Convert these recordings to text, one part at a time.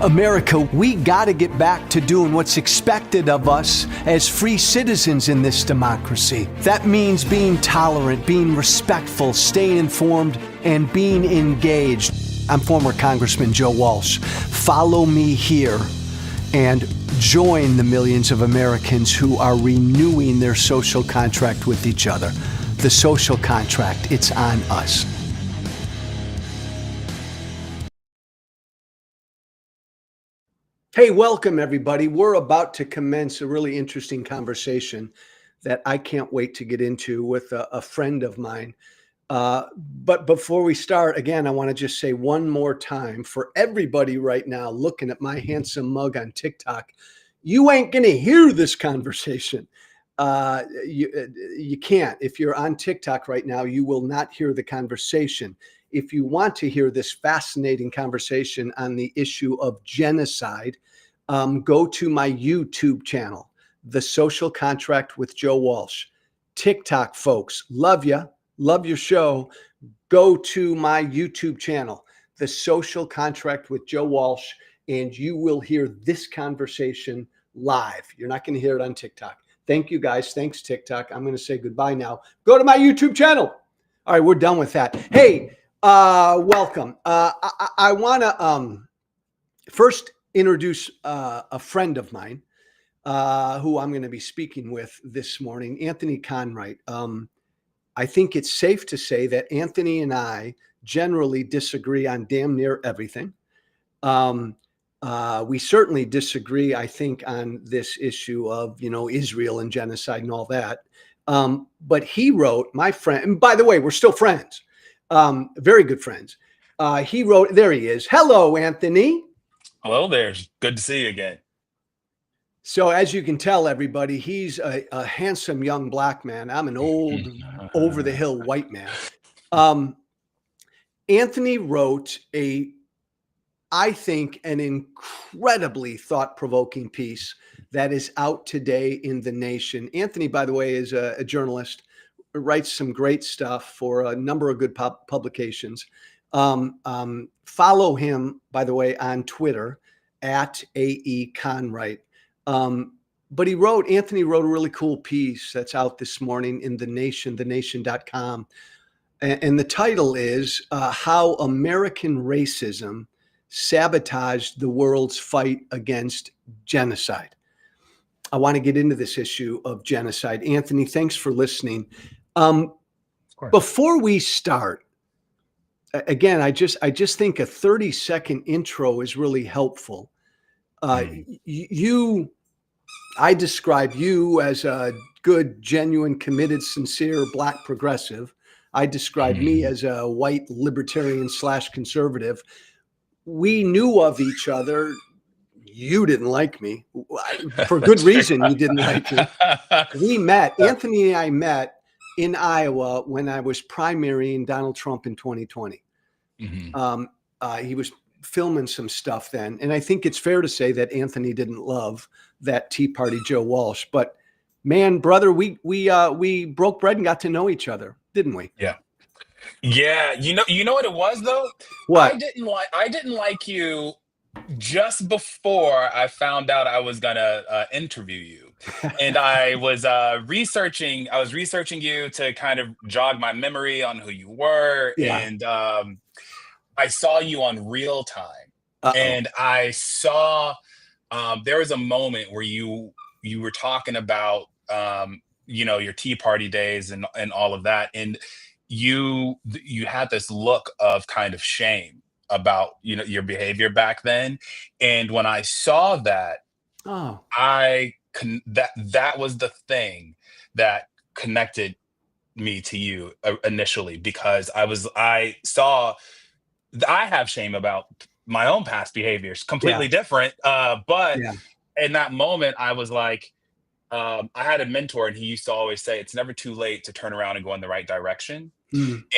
America, we got to get back to doing what's expected of us as free citizens in this democracy. That means being tolerant, being respectful, staying informed, and being engaged. I'm former Congressman Joe Walsh. Follow me here and join the millions of Americans who are renewing their social contract with each other. The social contract, it's on us. Hey, welcome everybody. We're about to commence a really interesting conversation that I can't wait to get into with a friend of mine. But before we start, again, I want to just say one more time for everybody right now looking at my handsome mug on TikTok, you ain't going to hear this conversation. You can't. If you're on TikTok right now, you will not hear the conversation. If you want to hear this fascinating conversation on the issue of genocide, go to my YouTube channel, The Social Contract with Joe Walsh. TikTok folks, love you. Love your show. Go to my YouTube channel, The Social Contract with Joe Walsh, and you will hear this conversation live. You're not going to hear it on TikTok. Thank you guys. Thanks, TikTok. I'm going to say goodbye now. Go to my YouTube channel. All right, we're done with that. Hey, welcome. I want to first introduce a friend of mine who I'm going to be speaking with this morning, Anthony Conwright. I think it's safe to say that Anthony and I generally disagree on damn near everything. We certainly disagree, I think, on this issue of, Israel and genocide and all that. But he wrote, my friend, and by the way, we're still friends, very good friends. He wrote, there he is. Hello, Anthony. Hello there. Good to see you again. So as you can tell, everybody, he's a handsome young black man. I'm an old, over-the-hill white man. Anthony wrote I think, an incredibly thought-provoking piece that is out today in The Nation. Anthony, by the way, is a journalist, writes some great stuff for a number of good publications. Follow him, by the way, on Twitter at AE Conwright. But Anthony wrote a really cool piece that's out this morning in The Nation, thenation.com. And the title is How American Racism Sabotaged the World's Fight Against Genocide. I want to get into this issue of genocide. Anthony, thanks for listening. Before we start, again, I just think a 30-second intro is really helpful. I describe you as a good, genuine, committed, sincere black progressive. I describe me as a white libertarian / conservative. We knew of each other. You didn't like me for good reason. You didn't like me. We met, Anthony and I met in Iowa when I was primarying Donald Trump in 2020. He was filming some stuff then. And I think it's fair to say that Anthony didn't love that Tea Party Joe Walsh, but man, brother, we broke bread and got to know each other, didn't we? Yeah. Yeah. You know what it was though? What? I didn't like you just before I found out I was gonna interview you. And I was researching you to kind of jog my memory on who you were. Yeah. And I saw you on Real Time. And I saw there was a moment where you were talking about your Tea Party days and all of that, and you had this look of kind of shame about your behavior back then. And when I saw that, that was the thing that connected me to you initially, because I saw I have shame about my own past behaviors, completely different. But in that moment, I was like, I had a mentor, and he used to always say, it's never too late to turn around and go in the right direction.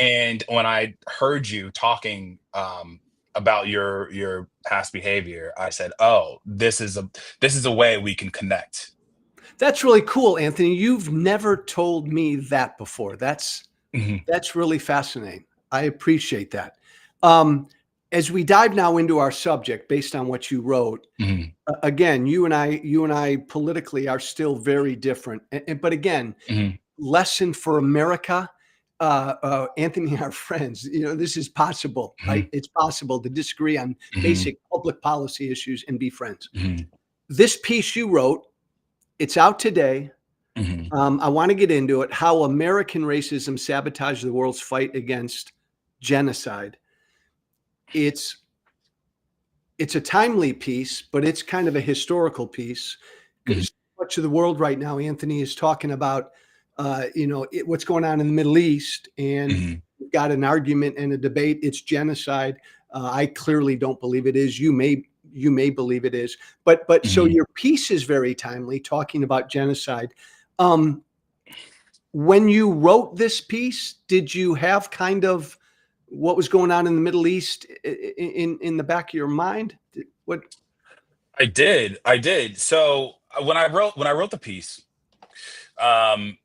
And when I heard you talking about your past behavior, I said, oh, this is a way we can connect. That's really cool, Anthony. You've never told me that before. That's really fascinating. I appreciate that. as we dive now into our subject, based on what you wrote, Mhm. again, you and I politically are still very different. But again, Mhm. lesson for America, Anthony, our friends, this is possible, right? Mhm. It's possible to disagree on Mhm. basic public policy issues and be friends. Mhm. This piece you wrote, it's out today. Mhm. I want to get into it. How American racism sabotaged the world's fight against genocide. It's it's a timely piece, but it's kind of a historical piece Mhm. because much of the world right now, Anthony, is talking about, what's going on in the Middle East, and Mhm. we've got an argument and a debate. It's genocide. I clearly don't believe it is. You may believe it is, but so Mhm. your piece is very timely, talking about genocide. Um, when you wrote this piece, did you have kind of what was going on in the Middle East in the back of your mind? What? I did. So when I wrote the piece, um,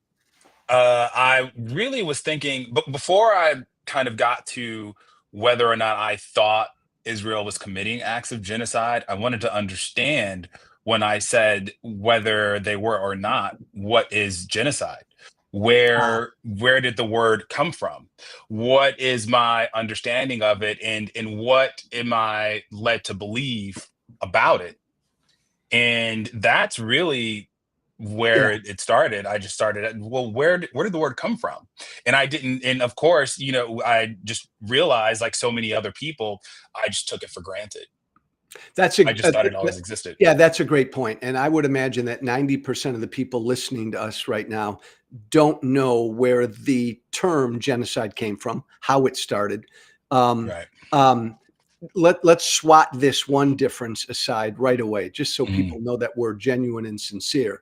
I really was thinking, but before I kind of got to whether or not I thought Israel was committing acts of genocide, I wanted to understand when I said whether they were or not, what is genocide? Ah, Where did the word come from? What is my understanding of it, and what am I led to believe about it? And that's really yeah. where it started. I just started at, well, where did the word come from? And I didn't, and of course, I just realized, like so many other people, I just took it for granted. That's a I just thought it always existed. yeah, that's a great point, and I would imagine that 90% of the people listening to us right now don't know where the term genocide came from, how it started. Um, Right. um, let's swat this one difference aside right away, just so Hmm. people know that we're genuine and sincere.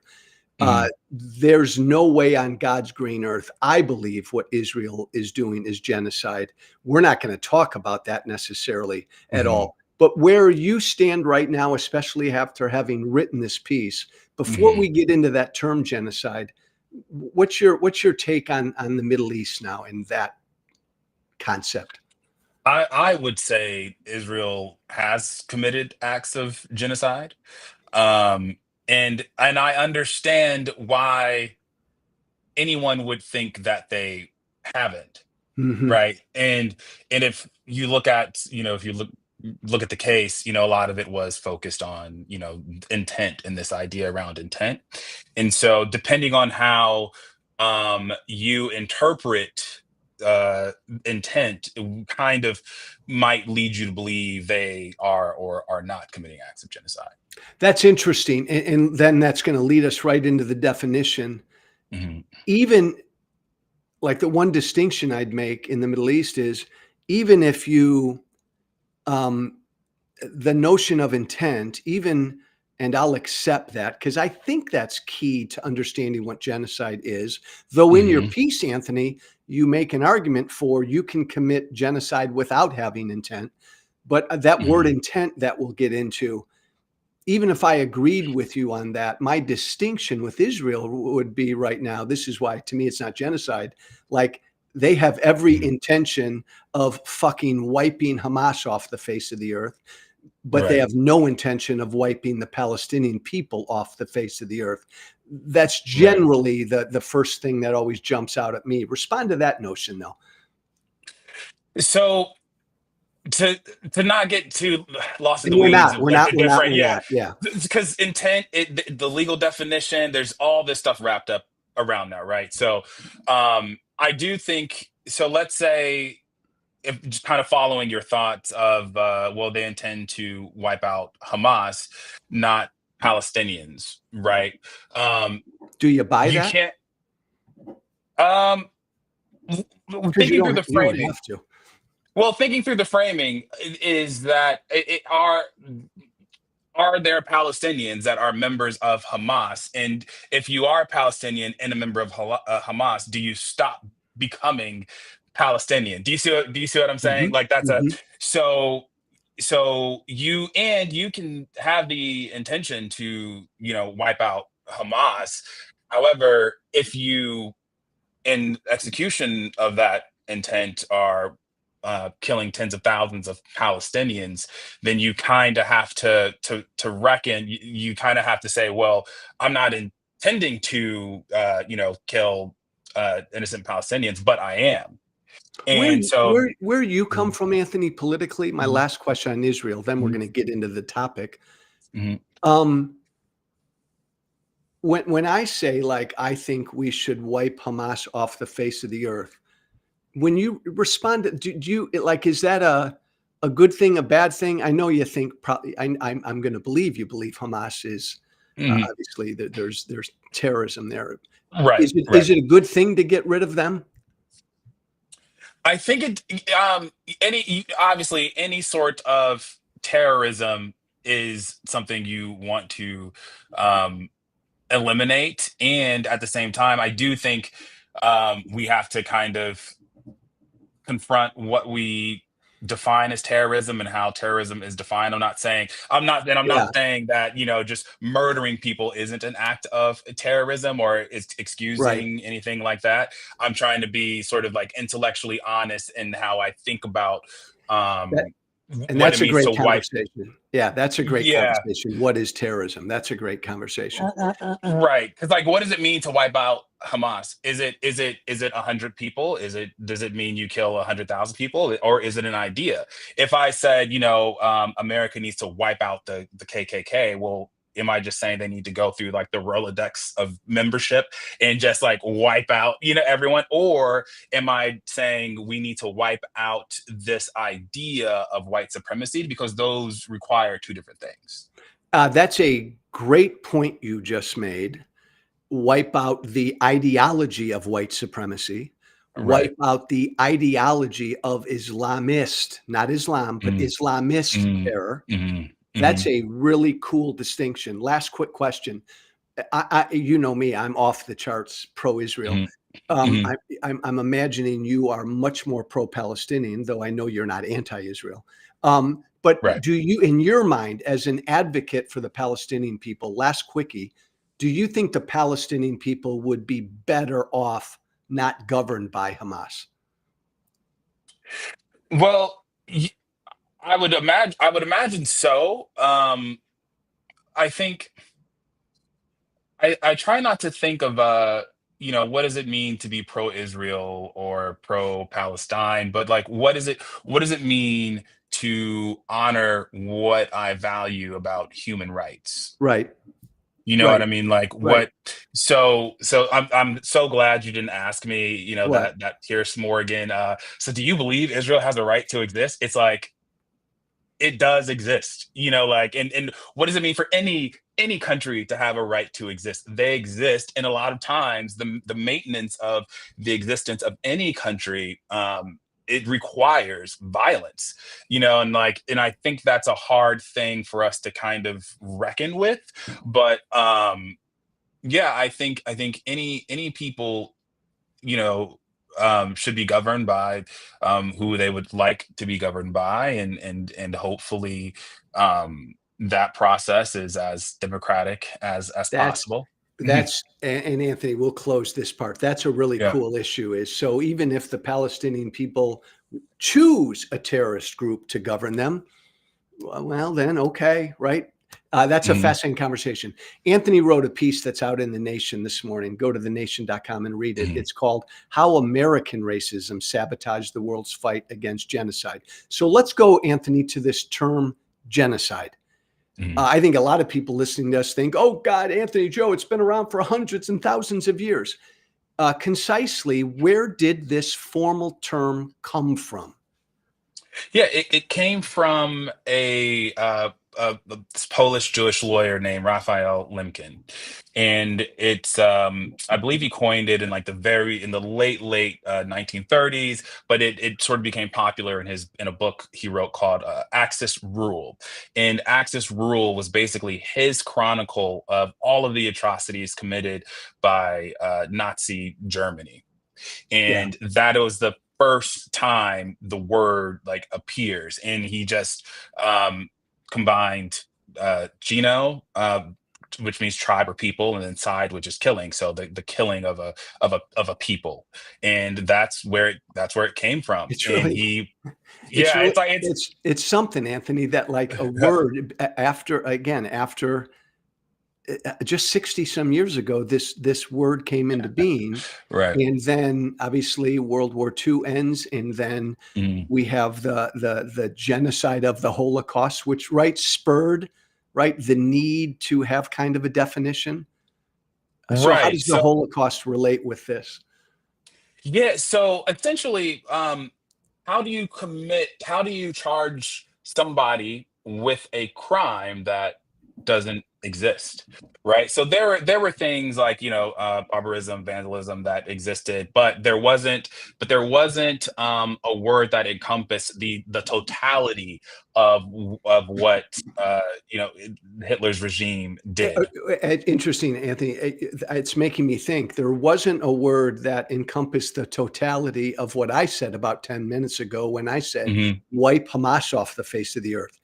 Hmm. There's no way on God's green earth, I believe, what Israel is doing is genocide. We're not going to talk about that necessarily at Hmm. all. But where you stand right now, especially after having written this piece, before Hmm. we get into that term genocide, what's your take on the Middle East now and that concept? I would say Israel has committed acts of genocide. Um, and I understand why anyone would think that they haven't. Hmm. Right. And if you look at, if you look at the case, a lot of it was focused on, intent and this idea around intent. And so depending on how you interpret intent, it kind of might lead you to believe they are or are not committing acts of genocide. That's interesting, and then that's going to lead us right into the definition. Hmm. Even like the one distinction I'd make in the Middle East is even if you um, the notion of intent, even, and I'll accept that because I think that's key to understanding what genocide is. Though in your Hmm. piece, Anthony, you make an argument for you can commit genocide without having intent. But that word Hmm. intent that we'll get into, even if I agreed with you on that, my distinction with Israel would be right now. This is why, to me, it's not genocide. Like they have every Hmm. intention of fucking wiping Hamas off the face of the earth, but they Right. have no intention of wiping the Palestinian people off the face of the earth. That's Right. generally the first thing that always jumps out at me. Respond to that notion, though. So to to not get too lost in And the we're weeds not, of we're like not, the we're not, different, we're yeah, not. Yeah. because intent, the legal definition, there's all this stuff wrapped up around that, right? So I do think, so let's say, if just kind of following your thoughts of well, they intend to wipe out Hamas, not Palestinians, right? um Do you buy you that? can't, um Because thinking through the you don't framing, have to. well, thinking through the framing is that are there Palestinians that are members of Hamas? And if you are Palestinian and a member of Hamas, do you stop becoming Palestinian? Do you see what I'm saying? Hmm. Like that's a, Hmm. so you can have the intention to, wipe out Hamas. However, if you in execution of that intent are killing tens of thousands of Palestinians, then you kind of have to reckon. You kind of have to say, well, I'm not intending to kill innocent Palestinians, but I am. Where And so, where you come Mhm, from, Anthony, politically, my mhm, last question on Israel, then we're mhm, gonna get into the topic. mhm, Um, when I say, like, I think we should wipe Hamas off the face of the earth, when you respond, do you like, is that a good thing, a bad thing? I know you think probably I'm gonna believe you believe Hamas is, mhm. obviously, there's terrorism there. Right, Is right. it a good thing to get rid of them? I think any obviously any sort of terrorism is something you want to um, eliminate, and at the same time, I do think we have to kind of confront what we define as terrorism and how terrorism is defined. I'm not Yeah, saying that, just murdering people isn't an act of terrorism or is right. excusing anything like that. I'm trying to be sort of like intellectually honest in how I think about That um and what it that's a means to great wipe. conversation. Yeah, that's a great Yeah. conversation. What is terrorism? That's a great conversation. Right, because like, what does it mean to wipe out Hamas? Is it 100 people? Does it mean you kill 100,000 people, or is it an idea? If I said, America needs to wipe out the KKK, well, am I just saying they need to go through like the Rolodex of membership and just like wipe out, everyone, or am I saying we need to wipe out this idea of white supremacy because those require two different things? That's a great point you just made. Wipe out the ideology of white supremacy, Right. wipe out the ideology of Islamist, not Islam, but Mm, Islamist mm, terror. mhm, That's mhm. a really cool distinction. Last quick question. You know me, I'm off the charts pro-Israel. Mhm, Um, mhm, I, I'm imagining you are much more pro-Palestinian, though I know you're not anti-Israel. But right. do you, in your mind, as an advocate for the Palestinian people, last quickie, do you think the Palestinian people would be better off not governed by Hamas? Well, I would imagine so. I think I try not to think of what does it mean to be pro-Israel or pro-Palestine, but like what does it mean to honor what I value about human rights? Right, You know what right, I mean? Like right. what so I'm so glad you didn't ask me, What? that Pierce Morgan, so do you believe Israel has a right to exist? It's like it does exist, like, and what does it mean for any country to have a right to exist? They exist, and a lot of times the maintenance of the existence of any country, it requires violence, and like, and I think that's a hard thing for us to kind of reckon with. But yeah, I think any people, you know, should be governed by who they would like to be governed by, and hopefully that process is as democratic as That's possible. Mhm. that's and Anthony, we'll close this part. That's a really Yeah. cool issue is so even if the Palestinian people choose a terrorist group to govern them, well, then okay, right? That's a Mhm, fascinating conversation. Anthony wrote a piece that's out in The Nation this morning. Go to thenation.com and read it. mhm, It's called How American Racism Sabotaged the World's Fight Against Genocide. So let's go, Anthony, to this term genocide. mhm. I think a lot of people listening to us think, oh, God, Anthony, Joe, it's been around for hundreds and thousands of years. Concisely, where did this formal term come from? Yeah, it came from a Polish Jewish lawyer named Raphael Lemkin, and it's I believe he coined it in like in the late 1930s, but it sort of became popular in a book he wrote called Axis Rule, and Axis Rule was basically his chronicle of all of the atrocities committed by Nazi Germany, Yeah, and that was the first time the word like appears, and he just um combined geno which means tribe or people, and then side, which is killing. So the killing of a people, and that's where it came from. It's And really he, it's yeah, really it's like it's it's something, Anthony, that like a word after just 60 some years ago, this word came into being. right. And then obviously World War II ends, and then Mhm. we have the genocide of the Holocaust, which spurred the need to have kind of a definition. So how Right. does the So Holocaust relate with this? yeah. So essentially, how do you charge somebody with a crime that doesn't exist, right? So there were things like, barbarism, vandalism that existed, but there wasn't a word that encompassed the totality of what Hitler's regime did. Interesting, Anthony. It's making me think. There wasn't a word that encompassed the totality of what I said about 10 minutes ago when I said Hmm. wipe Hamas off the face of the earth.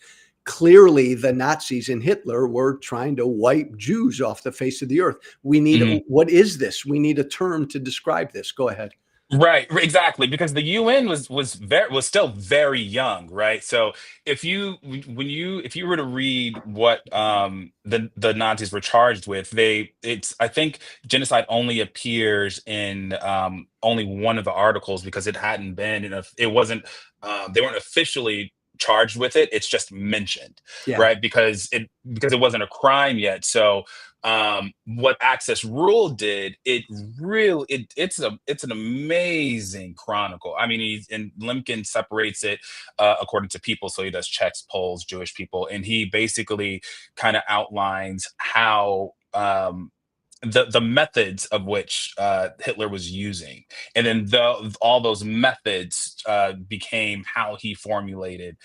Clearly, the Nazis and Hitler were trying to wipe Jews off the face of the earth. We need, what is this? We need a term to describe this. Go ahead. Right, exactly, because the UN was still very young, right? So if you were to read what the Nazis were charged with, I think genocide only appears in only one of the articles because it hadn't been it wasn't they weren't officially charged with it. It's just mentioned, Yeah. right? Because it wasn't a crime yet. So what Access Rule did, it's an amazing chronicle. I mean, and Lemkin separates it according to people. So he does Czechs, Poles, Jewish people, and he basically kind of outlines how the methods of which Hitler was using, and then all those methods became how he formulated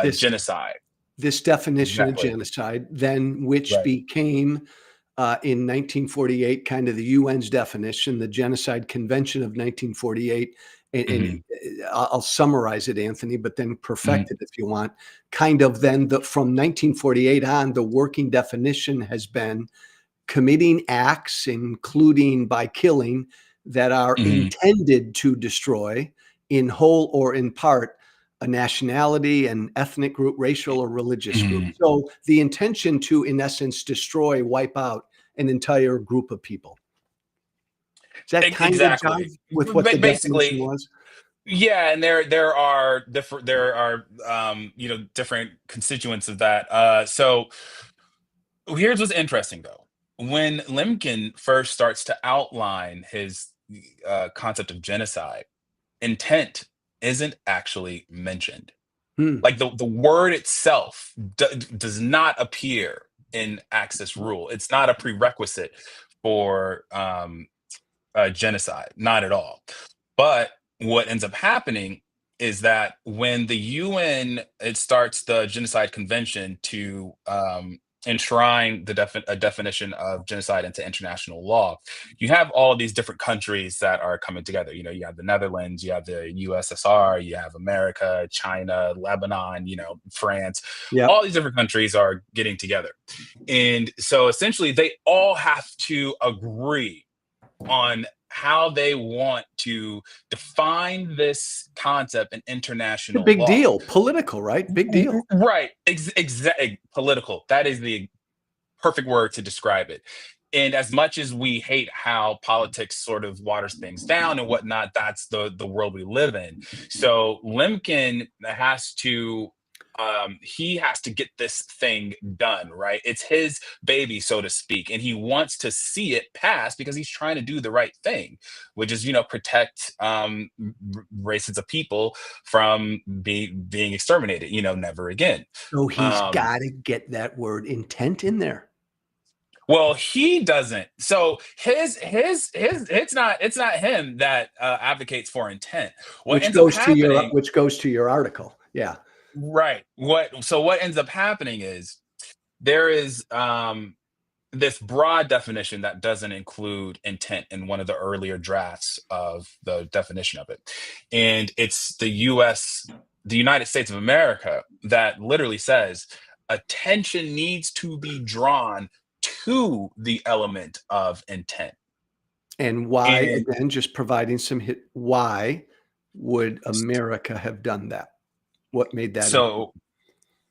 This genocide. this definition of Exactly. genocide, then which Right. became in 1948 kind of the UN's definition, the Genocide Convention of 1948. And Hmm. I'll summarize it, Anthony, but then Hmm. perfect it if you want. Kind of then from 1948 on, the working definition has been committing acts, including by killing, that are Hmm. intended to destroy, in whole or in part, a nationality, an ethnic group, racial or religious group. Hmm. So the intention to, in essence, destroy, wipe out an entire group of people. Does that kind of Exactly. jive with what the definition Basically, was? yeah, and there are different constituents of that. So here's what's interesting though. When Lemkin first starts to outline his concept of genocide, intent isn't actually mentioned. Hmm. Like the word itself does not appear in Axis rule. It's not a prerequisite for genocide, not at all. But what ends up happening is that when the UN it starts the Genocide Convention to enshrine a definition of genocide into international law, you have all these different countries that are coming together. You have the Netherlands, you have the USSR, you have America, China, Lebanon, France. Yep. All these different countries are getting together, and so essentially they all have to agree on how they want to define this concept in A international big law. deal. Political, right? Big deal. Right. Exactly. Political. That is the perfect word to describe it. And as much as we hate how politics sort of waters things down and whatnot, that's the world we live in. So Lemkin he has to get this thing done, right? It's his baby, so to speak, and he wants to see it pass because he's trying to do the right thing, which is protect races of people from being exterminated. Never again. So he's Um, got to get that word intent in there. Well, he doesn't. So it's not him that advocates for intent. What ends up happening, Which goes to your article. Yeah. right? What ends up happening is there is this broad definition that doesn't include intent in one of the earlier drafts of the definition of it, and it's the United States of America, that literally says attention needs to be drawn to the element of intent. And why, And again, just providing some why would America have done that? What made that important?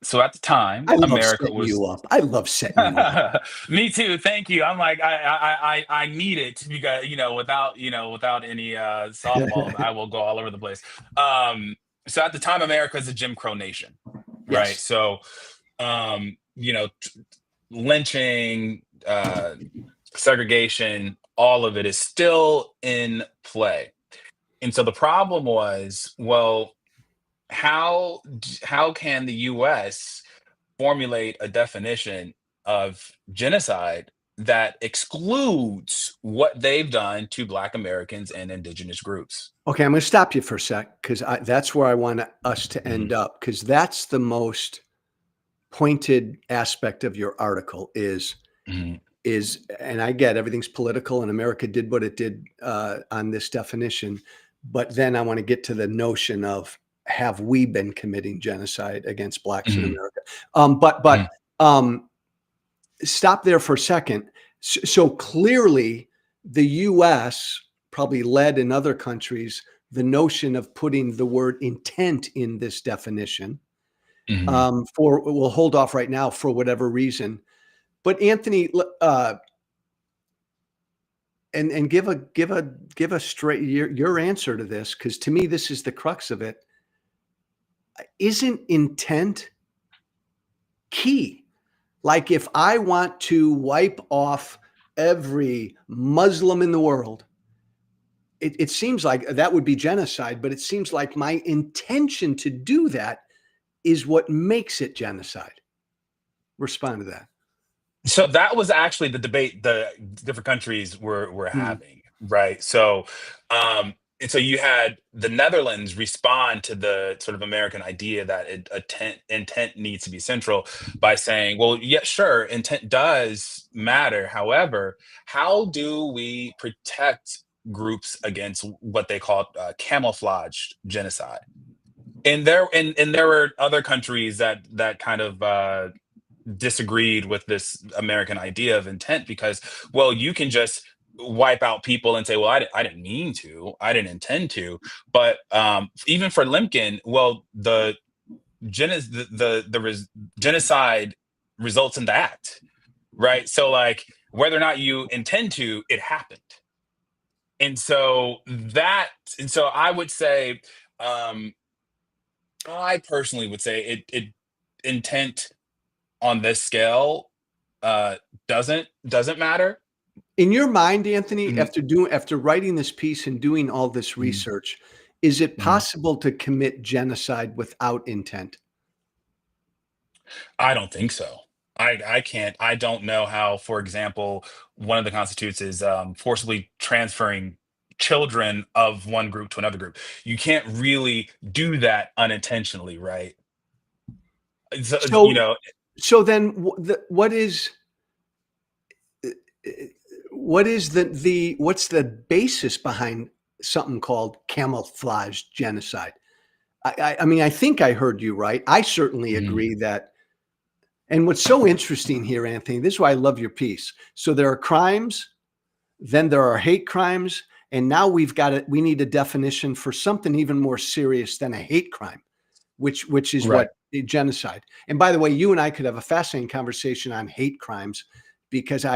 so at the time, I love America setting was you up. I love setting you up. me too. Thank you. I'm like, I need it because, without any softballs, I will go all over the place. So at the time, America is a Jim Crow nation, right? Yes. So, lynching, segregation, all of it is still in play. And so the problem was, well, how can the US formulate a definition of genocide that excludes what they've done to Black Americans and indigenous groups? Okay, I'm going to stop you for a sec because that's where I want us to end Mhm, up, because that's the most pointed aspect of your article mhm, and I get everything's political and America did what it did on this definition, but then I want to get to the notion of, have we been committing genocide against Blacks in mhm, America? But mhm. um, stop there for a second. So clearly, the U.S. probably led in other countries the notion of putting the word intent in this definition. Mhm. We'll hold off right now for whatever reason. But Anthony, and give a straight your answer to this, because to me this is the crux of it. Isn't intent key? Like, if I want to wipe off every Muslim in the world, it seems like that would be genocide, but it seems like my intention to do that is what makes it genocide. Respond to that. So that was actually the debate the different countries were Mm, having, right? And so you had the Netherlands respond to the sort of American idea that intent needs to be central by saying, well, yeah, sure, intent does matter. However, how do we protect groups against what they call camouflaged genocide? And there were other countries that kind of disagreed with this American idea of intent because, well, you can just wipe out people and say, well, I didn't mean to, I didn't intend to. But even for Lemkin, well, genocide results in the act, right? So, like, whether or not you intend to, it happened. And so I would say, um, I personally would say it intent on this scale uh doesn't matter. In your mind, Anthony, Mhm, after writing this piece and doing all this mhm, research, is it mhm. possible to commit genocide without intent? I don't think so. I can't. I don't know how, for example, one of the constitutes is forcibly transferring children of one group to another group. You can't really do that unintentionally, right? So, So so then uh, uh, what is what's the basis behind something called camouflage genocide? I mean, I think I heard you right. I certainly mhm, agree that. And what's so interesting here, Anthony, this is why I love your piece. So there are crimes, then there are hate crimes, and now we need a definition for something even more serious than a hate crime, which is right. what genocide. And by the way, you and I could have a fascinating conversation on hate crimes, because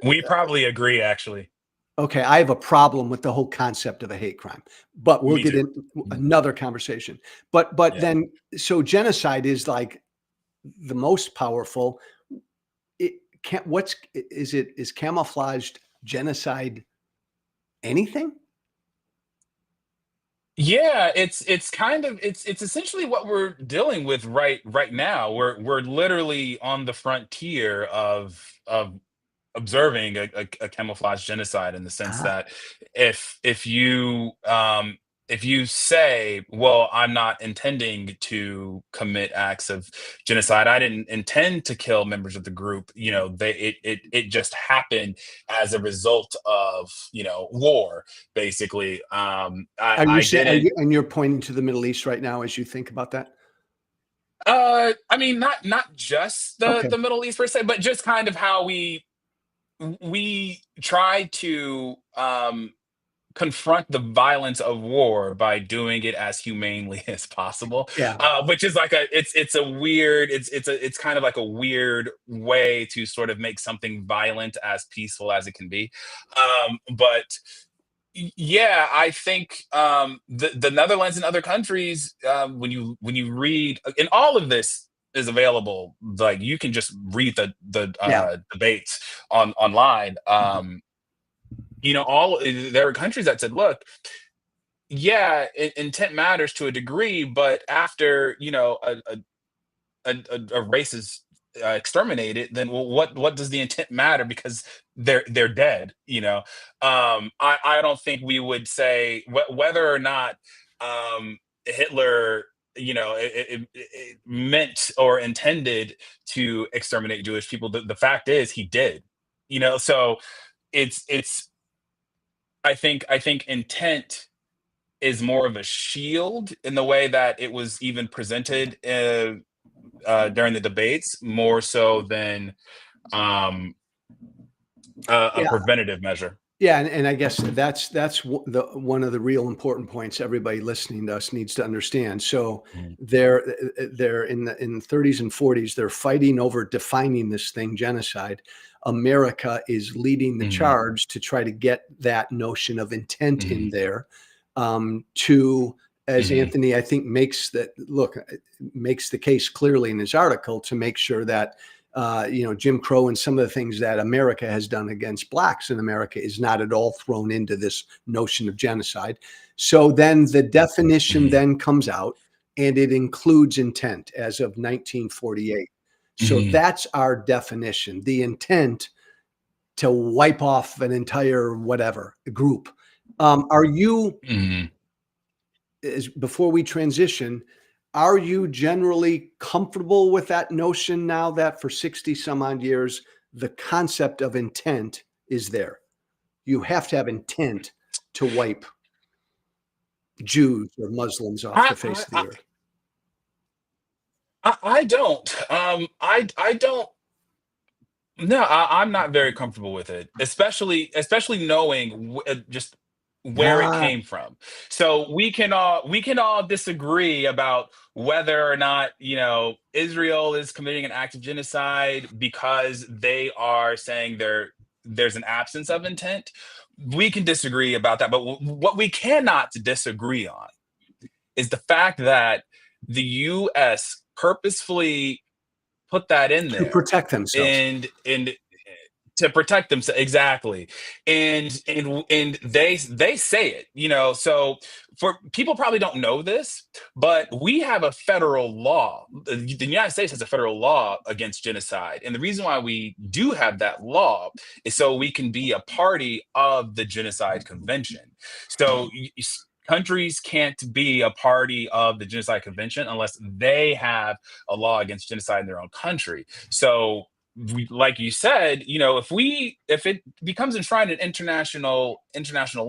We probably agree, actually. okay, I have a problem with the whole concept of a hate crime, but we'll Me get too. in Mhm. another conversation. But Yeah. then, so genocide is like the most powerful. It can't, is camouflaged genocide anything? Yeah, it's kind of it's essentially what we're dealing with right now. We're literally on the frontier of observing a camouflage genocide, in the sense Ah, that if you say, well, I'm not intending to commit acts of genocide, I didn't intend to kill members of the group, it just happened as a result of, war, basically. are you I saying, didn't. and you're pointing to the Middle East right now as you think about that? I mean, not just Okay. the Middle East per se, but just kind of how we try to confront the violence of war by doing it as humanely as possible, Yeah. which is like it's a weird it's kind of like a weird way to sort of make something violent as peaceful as it can be. But yeah, I think the Netherlands and other countries, when you read, and all of this is available, like you can just read Yeah. the debates online. All there are countries that said, look, yeah, intent matters to a degree, but after a race is exterminated, then well, what does the intent matter? Because they're dead. I don't think we would say whether or not Hitler, it meant or intended to exterminate Jewish people. The fact is, he did. So it's I think intent is more of a shield in the way that it was even presented during the debates, more so than um, a Yeah. preventative measure. Yeah, and I guess the one of the real important points everybody listening to us needs to understand. So Mhm. they're in the 30s and 40s. They're fighting over defining this thing, genocide. America is leading the Mhm. charge to try to get that notion of intent in Mhm. there. To as Mhm. Anthony, I think makes the case clearly in his article to make sure that Jim Crow and some of the things that America has done against blacks in America is not at all thrown into this notion of genocide. So then the definition Mhm. then comes out and it includes intent as of 1948. So Mhm. that's our definition, the intent to wipe off an entire whatever group. Are you, Mhm. before we transition, are you generally comfortable with that notion now that for 60 some odd years, the concept of intent is there? You have to have intent to wipe Jews or Muslims off I, the face I of I the earth. I don't. I don't. No, I'm not very comfortable with it, especially knowing just where it Ah, came from. So we can all disagree about whether or not Israel is committing an act of genocide because they are saying there's an absence of intent. We can disagree about that, but what we cannot disagree on is the fact that the U.S. purposefully put that in to there protect themselves. and to protect themselves, exactly. And they say it, so for people probably don't know this, but we have a federal law. The United States has a federal law against genocide, and the reason why we do have that law is so we can be a party of the Genocide Convention. So countries can't be a party of the Genocide Convention unless they have a law against genocide in their own country. So like you said, if it becomes enshrined in international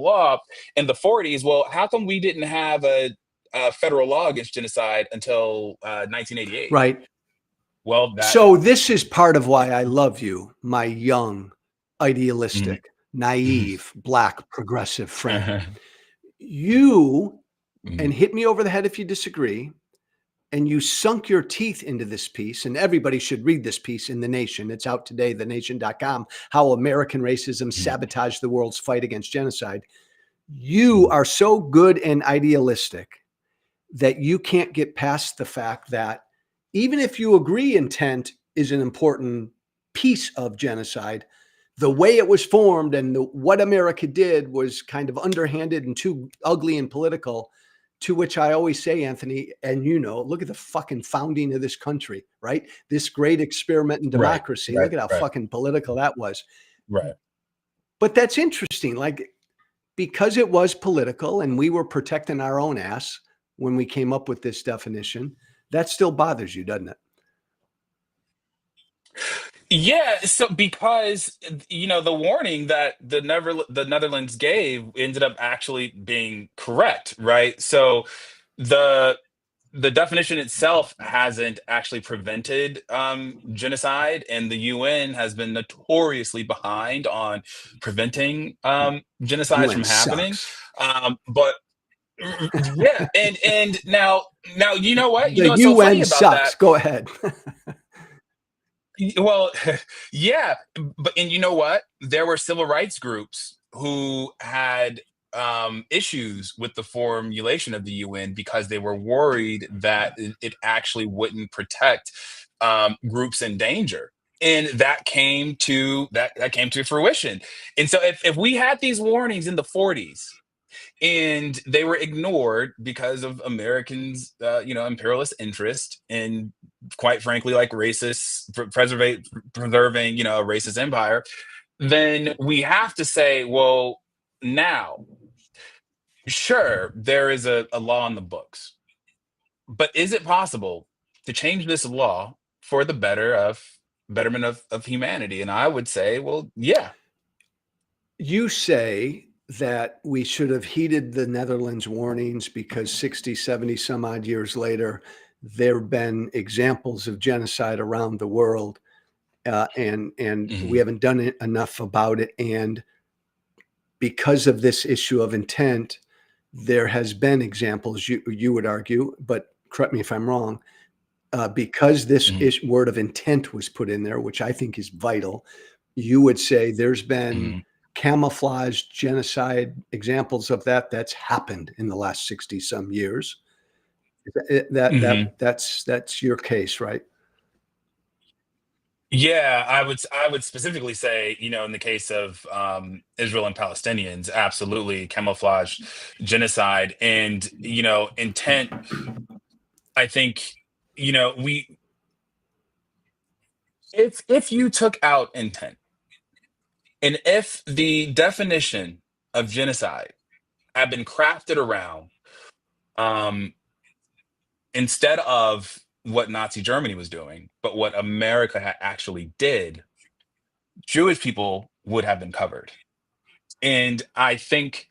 law in the 40s, well, how come we didn't have a federal law against genocide until 1988? Right. Well, that. So this is part of why I love you, my young, Mhm. idealistic, Mhm. naive, black, progressive friend. You, and Mhm. hit me over the head if you disagree, and you sunk your teeth into this piece, and everybody should read this piece in The Nation. It's out today, thenation.com, how American racism Mhm. sabotaged the world's fight against genocide. You Mhm. are so good and idealistic that you can't get past the fact that even if you agree intent is an important piece of genocide, the way it was formed and what America did was kind of underhanded and too ugly and political. To which I always say, Anthony, and look at the fucking founding of this country, right? This great experiment in Right, democracy. right, Look at how right, fucking political that was. right. But that's interesting. Like, because it was political and we were protecting our own ass when we came up with this definition, that still bothers you, doesn't it? Yeah, so because the warning that the Netherlands gave ended up actually being correct, right? So the the definition itself hasn't actually prevented genocide, and the UN has been notoriously behind on preventing genocides UN from happening. sucks. But yeah, and now you know what? You The know what's so funny UN about that? sucks. Go ahead. Well, yeah, but and you know what? There were civil rights groups who had issues with the formulation of the UN because they were worried that it actually wouldn't protect groups in danger. And that came to fruition. And so if we had these warnings in the 40s and they were ignored because of Americans, imperialist interest and, quite frankly, like racist, preserving, a racist empire, then we have to say, well, now, sure, there is a law in the books, but is it possible to change this law for the betterment of humanity? And I would say, well, yeah. You say that we should have heeded the Netherlands warnings because 60, 70 some odd years later, there have been examples of genocide around the world, and we Mhm, haven't done enough about it. And because of this issue of intent, there has been examples, you would argue, but correct me if I'm wrong, because this mhm, word of intent was put in there, which I think is vital, you would say there's been mhm, camouflage genocide examples of that's happened in the last 60 some years. mhm. That's your case, right? Yeah, I would specifically say, in the case of Israel and Palestinians, absolutely camouflage genocide and intent. I think we if you took out intent and if the definition of genocide had been crafted around um, instead of what Nazi Germany was doing, but what America actually did, Jewish people would have been covered. And I think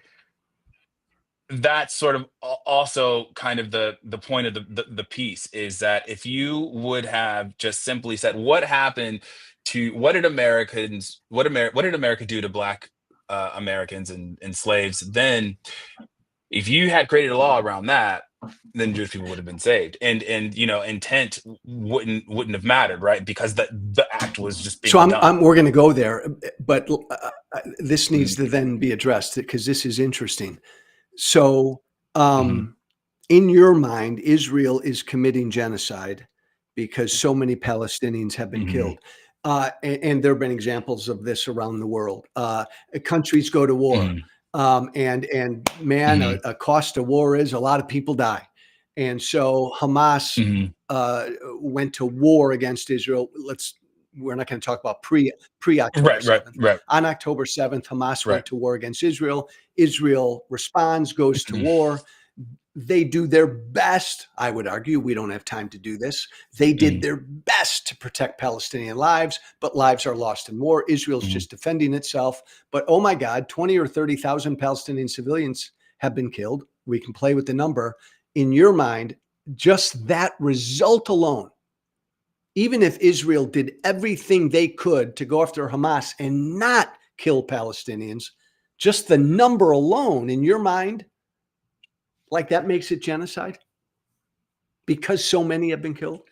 that's sort of also kind of the point of the piece is that if you would have just simply said what happened to what did America do to black Americans and slaves, then if you had created a law around that, then Jewish people would have been saved, and intent wouldn't have mattered, right? Because the act was just So being done. we're going to go there, but this needs Mhm, to then be addressed because this is interesting. So, mhm, in your mind, Israel is committing genocide because so many Palestinians have been mhm, killed. And there have been examples of this around the world. Countries go to war, mhm, and man, mhm, a cost of war is a lot of people die. And so Hamas mhm, went to war against Israel. We're not going to talk about pre October right, right, 7th. right, On October 7th, Hamas right. went to war against Israel. Israel responds, goes to Mhm, war. They do their best. I would argue we don't have time to do this. They did mhm, their best to protect Palestinian lives, but lives are lost in war. Israel's mhm. just defending itself. But oh my God, 20 or 30,000 Palestinian civilians have been killed. We can play with the number. In your mind, just that result alone, even if Israel did everything they could to go after Hamas and not kill Palestinians, just the number alone in your mind, like that makes it genocide because so many have been killed.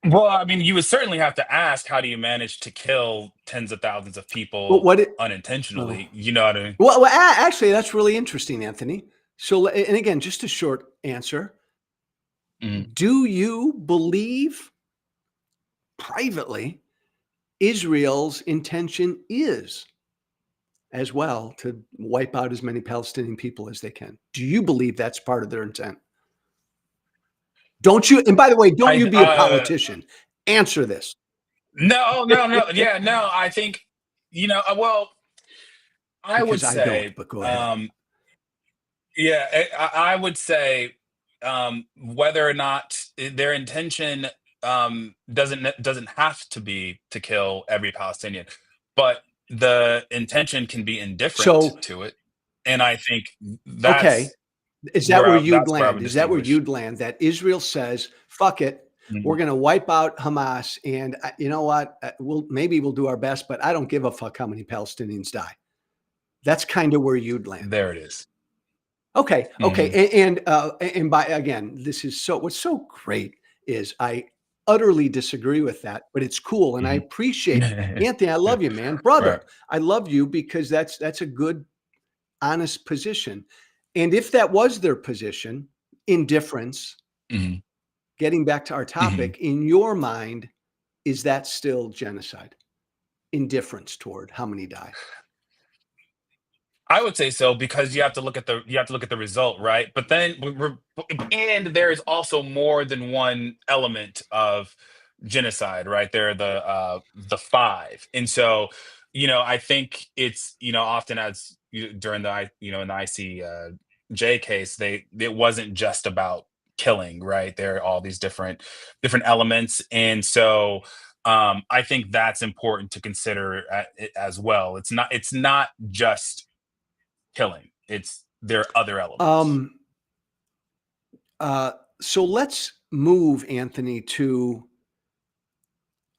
Well, I mean, you would certainly have to ask, how do you manage to kill tens of thousands of But people what it, oh, unintentionally? You know what I mean? actually, that's really interesting, Anthony. So, and again, just a short answer. Mhm. Do you believe privately Israel's intention is as well to wipe out as many Palestinian people as they can? Do you believe that's part of their intent? Don't you? And by the way, don't you I be a politician. Answer this. No, no, no. Yeah, no, I think well, I would Because I don't, say but go ahead. yeah, I would say whether or not their intention doesn't have to be to kill every Palestinian, but the intention can be indifferent So, to it, and I think that's okay. Is that where you'd That's where I land? would Is that where distinguish. you'd land? That Israel says, fuck it. We're Mhm. going to wipe out Hamas. And you know what? Maybe we'll do our best, but I don't give a fuck how many Palestinians die. That's kind of where you'd land. There it is. Okay. Mhm. Okay. And by, again, what's so great is I utterly disagree with that, but it's cool. And I Mhm. appreciate Anthony. I love you, man, Right. brother. I love you because that's a good, honest position. And if that was their position, indifference, Mhm. getting back to our Mhm. topic, in your mind, is that still genocide? Indifference toward how many die? I would say so because you have to look at the result, right? But then and there is also more than one element of genocide, right? There are the five, and so I think it's often during in the ICJ case, it wasn't just about killing, right? There are all these different elements, and so I think that's important to consider as well. It's not just killing. There are other elements. Um, so let's move, Anthony, to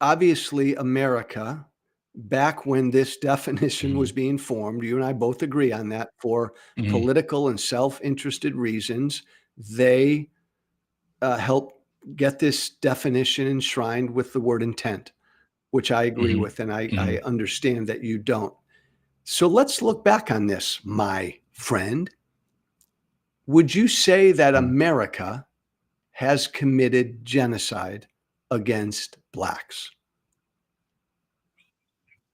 obviously America, back when this definition Mhm, was being formed. You and I both agree on that. For mhm, political and self-interested reasons, they helped get this definition enshrined with the word intent, which I agree mhm, with, and I mhm, understand that you don't. So let's look back on this, my friend. Would you say that mhm. America has committed genocide against Blacks?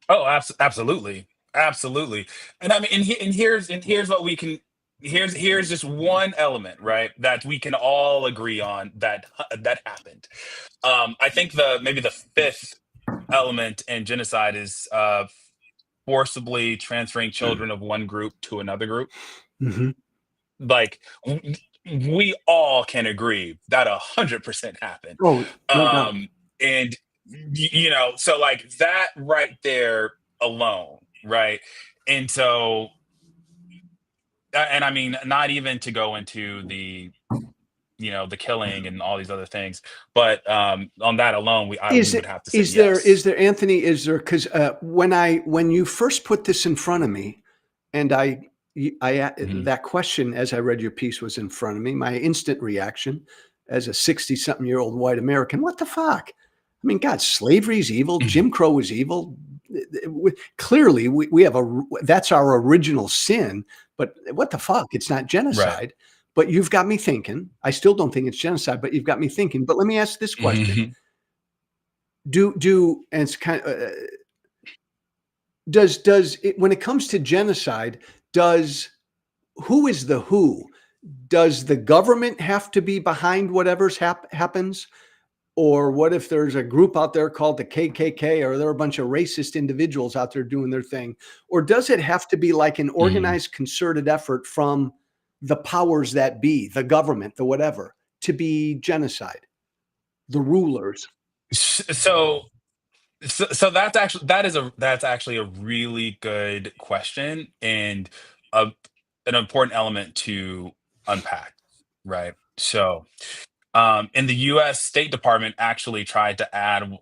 Oh, absolutely, absolutely. And I mean, and here's what we can. Here's just one element, right, that we can all agree on that happened. I think the maybe the fifth element in genocide is forcibly transferring children of one group to another group. Mhm. Like we all can agree that 100% happened. Oh, no doubt. And so like that right there alone, right? And so and I mean, not even to go into the killing and all these other things, but on that alone, we Is would it have to say is yes. there, Anthony, is there, because when you first put this in front of me, and Mhm, that question, as I read your piece, was in front of me, my instant reaction as a 60-something-year-old white American, what the fuck? I mean, God, slavery is evil. mhm, Jim Crow is evil. Clearly, we have that's our original sin, but what the fuck? It's not right. genocide. But you've got me thinking. I still don't think it's genocide, but you've got me thinking. But let me ask this question. Mhm. And it's kind of, does it, when it comes to genocide, does who is the who? Does the government have to be behind whatever's happens? Or what if there's a group out there called the KKK, or there are a bunch of racist individuals out there doing their thing? Or does it have to be like an Mhm. organized, concerted effort from the powers that be, the government, the whatever, to be genocide, the rulers? So so that's actually a really good question and a, an important element to unpack, right? So in the U.S. State Department actually tried to add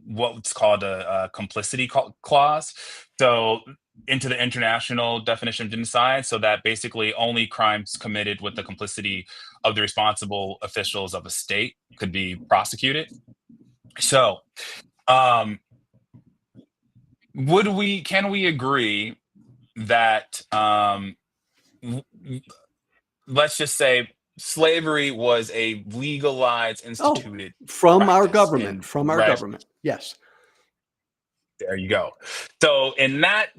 what's called a complicity clause, so into the international definition of genocide, so that basically only crimes committed with the complicity of the responsible officials of a state could be prosecuted. So um, can we agree that w- w- let's just say slavery was a legalized, Oh, instituted from our practice government, in from our right government. Yes. there you go. So in that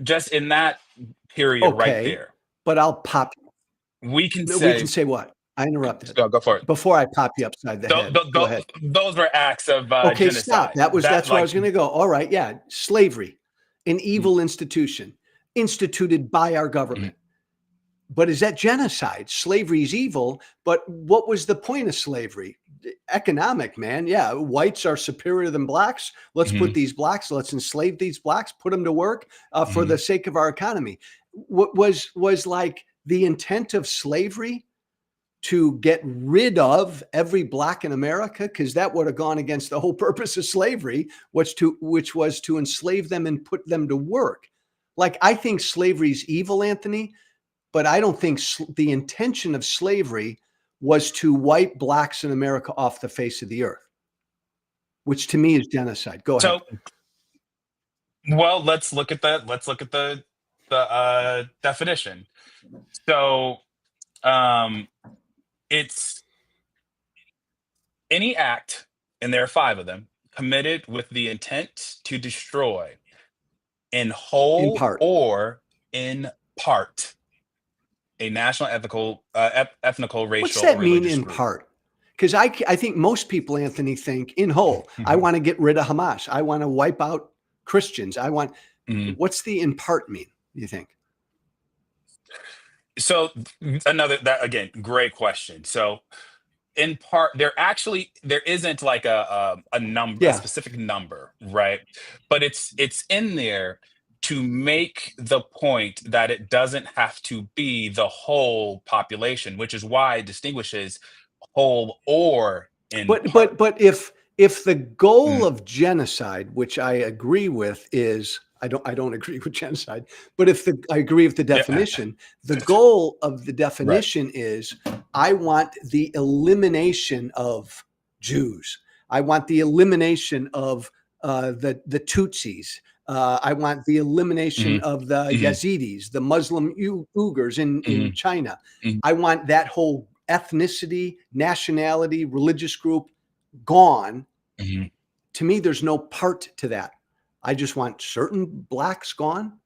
period right Okay. there, But I'll pop we can no, we can say say what? I interrupted. go for it. Before I pop you upside the head. Go ahead. Those were acts of Okay, stop. genocide that That's where I like was gonna go. All right, yeah. Slavery, an mm, evil institution instituted by our mm, government. But is that genocide? Slavery is evil, but what was the point of slavery? Economic, man. Yeah, whites are superior than blacks. Let's put mhm, these blacks, let's enslave these blacks, put them to work for the mhm, sake of our economy. What was like the intent of slavery? to get rid of every black in America, because that would have gone against the whole purpose of slavery, which was to enslave them and put them to work. Like, I think slavery is evil, Anthony, but I don't think the intention of slavery was to wipe blacks in America off the face of the earth, which to me is genocide. Go ahead. So, well, let's look at the definition. So, it's any act, and there are 5 of them, committed with the intent to destroy in In whole part. or in part a national, ethnical, racial, What's that or mean religious in group. part? Because I think most people, Anthony, think in whole. I want to get rid of Hamas. I want to wipe out Christians. What's the in part mean, you think? So that again, great question. So in part, there isn't like a number, a Yeah. specific number, right? But it's in there to make the point that it doesn't have to be the whole population, which is why it distinguishes whole or in part. But if the goal Mm, of genocide, which I agree with, is I don't agree with genocide, but I agree with the yeah, definition, the goal of the right. definition is I want the elimination of Jews. I want the elimination of the Tutsis. I want the elimination Hmm. of the Hmm. Yazidis, the Muslim Uyghurs in Hmm. China. Hmm. I want that whole ethnicity, nationality, religious group gone. Hmm. To me, there's no part to that. I just want certain blacks gone.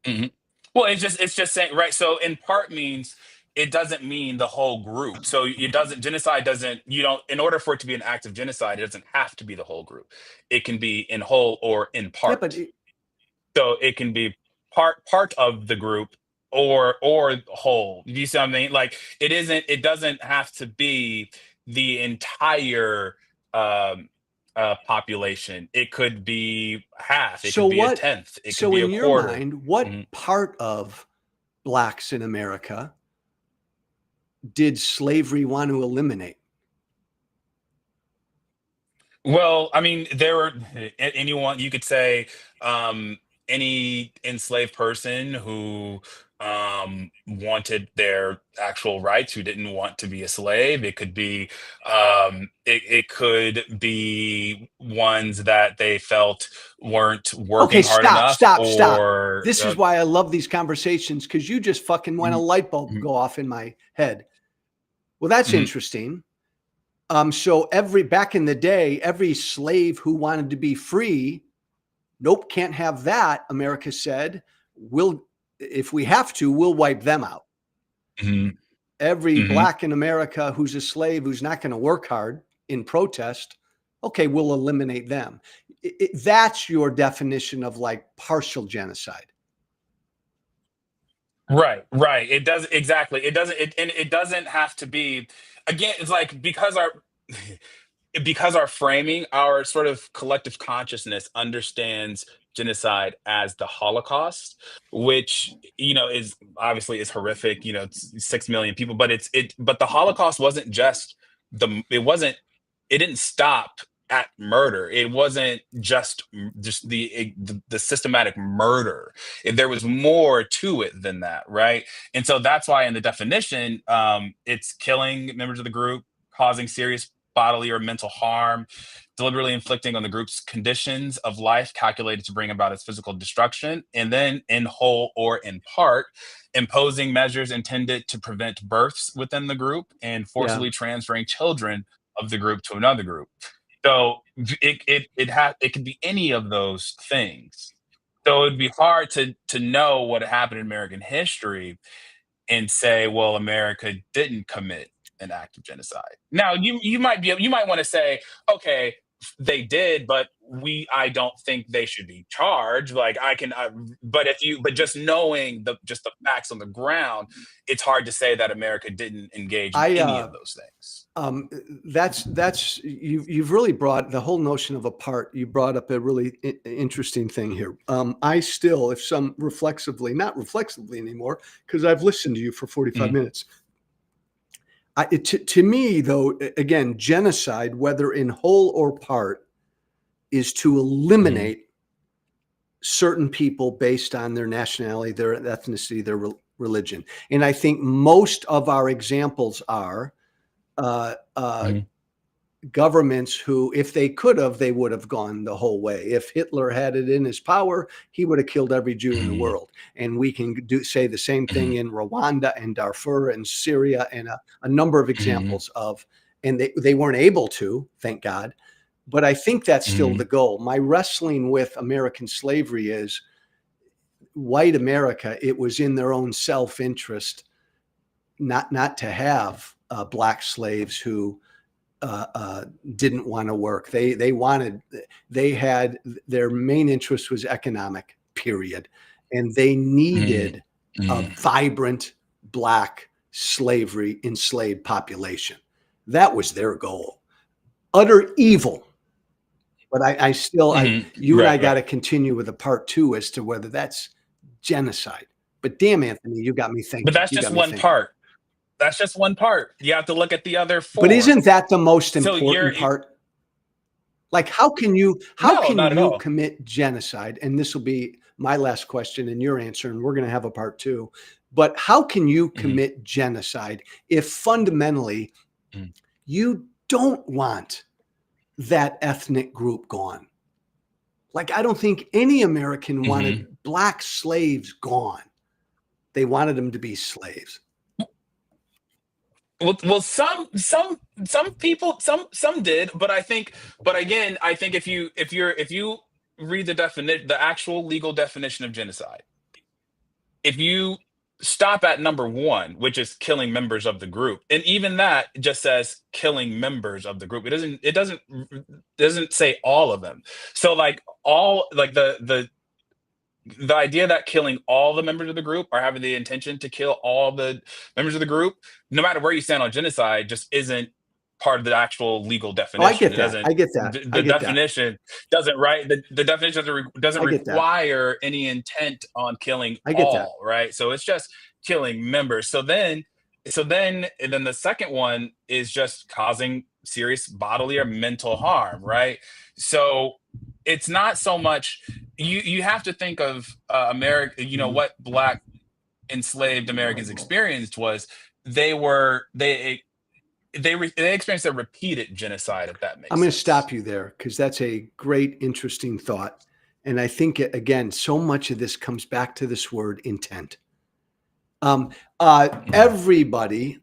Hmm. Well, it's just saying, right. So in part means it doesn't mean the whole group. So it doesn't genocide doesn't you don't in order for it to be an act of genocide, it doesn't have to be the whole group. It can be in whole or in Yeah, but part. So it can be part of the group or whole. You see what I mean? Like it doesn't have to be the entire population. It could be half, it could be a tenth, it could so be a in your quarter. mind, what Mhm. part of blacks in America did slavery want to eliminate? Well, I mean, there were anyone you could say, any enslaved person who wanted their actual rights, who didn't want to be a slave. It could be, it could be ones that they felt weren't Okay, working hard stop, enough, stop, stop. or This is why I love these conversations, because you just fucking went a mhm, light bulb mhm, go off in my head. Well, that's mhm, interesting. So back in the day, every slave who wanted to be free, nope, can't have that. America said, if we have to, we'll wipe them out. mhm, Every mhm. black in America who's a slave, who's not going to work hard in protest, okay, we'll eliminate them. That's your definition of like partial genocide. Right, right. It does exactly. It doesn't. And it doesn't have to be. Again, it's like because our framing, our sort of collective consciousness understands genocide as the Holocaust, which is obviously is horrific. It's 6 million people, but but the Holocaust wasn't just it didn't stop at murder. It wasn't just the systematic murder. There was more to it than that, right? And so that's why in the definition, it's killing members of the group, causing serious bodily or mental harm, deliberately inflicting on the group's conditions of life calculated to bring about its physical destruction, and then in whole or in part, imposing measures intended to prevent births within the group and Yeah. forcibly transferring children of the group to another group. So it could be any of those things. So it'd be hard to know what happened in American history and say, well, America didn't commit an act of genocide. Now you might want to say, okay, they did, but I don't think they should be charged. Like but just knowing the facts on the ground, it's hard to say that America didn't engage in I any of those things. that's you've really brought the whole notion of a part. You brought up a really interesting thing here. I still, if some reflexively, not reflexively anymore, because I've listened to you for 45 Mhm. minutes. To me, though, again, genocide, whether in whole or part, is to eliminate certain people based on their nationality, their ethnicity, their religion. And I think most of our examples are governments who, if they could have, they would have gone the whole way. If Hitler had it in his power, he would have killed every Jew in the world. And we can say the same thing in Rwanda and Darfur and Syria and a number of examples of, and they weren't able to, thank God. But I think that's still the goal. My wrestling with American slavery is white America. It was in their own self-interest not to have black slaves who didn't want to work. They had their main interest was economic, period. And they needed a vibrant black enslaved population. That was their goal. Utter evil. But I still, you and I got to continue with a part 2 as to whether that's genocide. But damn, Anthony, you got me thinking. But that's just one part. That's just one part. You have to look at the other 4. But isn't that the most important part? Like, how can you commit genocide? And this will be my last question and your answer, and we're going to have a part 2. But how can you commit genocide if fundamentally you don't want that ethnic group gone? Like, I don't think any American wanted black slaves gone. They wanted them to be slaves. Well, some people, some did, but again, I think if you read the actual legal definition of genocide, if you stop at number 1, which is killing members of the group, and even that just says killing members of the group. It doesn't say all of them. So the idea that killing all the members of the group or having the intention to kill all the members of the group, no matter where you stand on genocide, just isn't part of the actual legal definition. I get that. The definition doesn't the definition doesn't require any intent on killing all, right? So it's just killing members. So then the second one is just causing serious bodily or mental harm, right? So it's not so much you have to think of America. What black enslaved Americans experienced was they experienced a repeated genocide. If that makes sense. I'm going to stop you there because that's a great, interesting thought, and I think again, so much of this comes back to this word intent. Everybody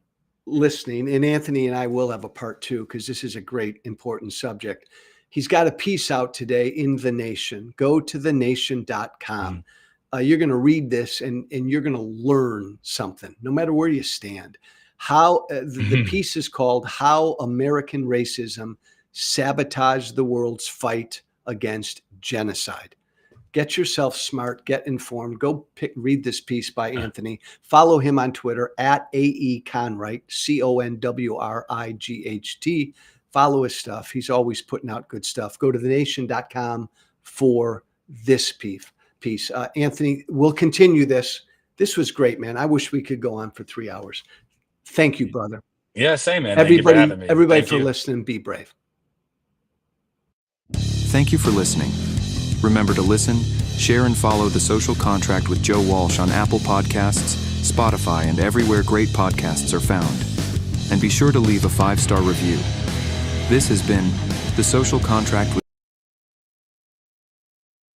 listening, and Anthony and I will have a part 2 because this is a great, important subject. He's got a piece out today in The Nation. Go to thenation.com. You're going to read this and you're going to learn something, no matter where you stand. How the piece is called "How American Racism Sabotaged the World's Fight Against Genocide." Get yourself smart, get informed. Go read this piece by Anthony. Follow him on Twitter at AE Conwright, CONWRIGHT. Follow his stuff. He's always putting out good stuff. Go to thenation.com for this piece. Anthony, we'll continue this. This was great, man. I wish we could go on for 3 hours. Thank you, brother. Yeah, same, man. Everybody for listening. Be brave. Thank you for listening. Remember to listen, share, and follow The Social Contract with Joe Walsh on Apple Podcasts, Spotify, and everywhere great podcasts are found. And be sure to leave a 5-star review. This has been The Social Contract with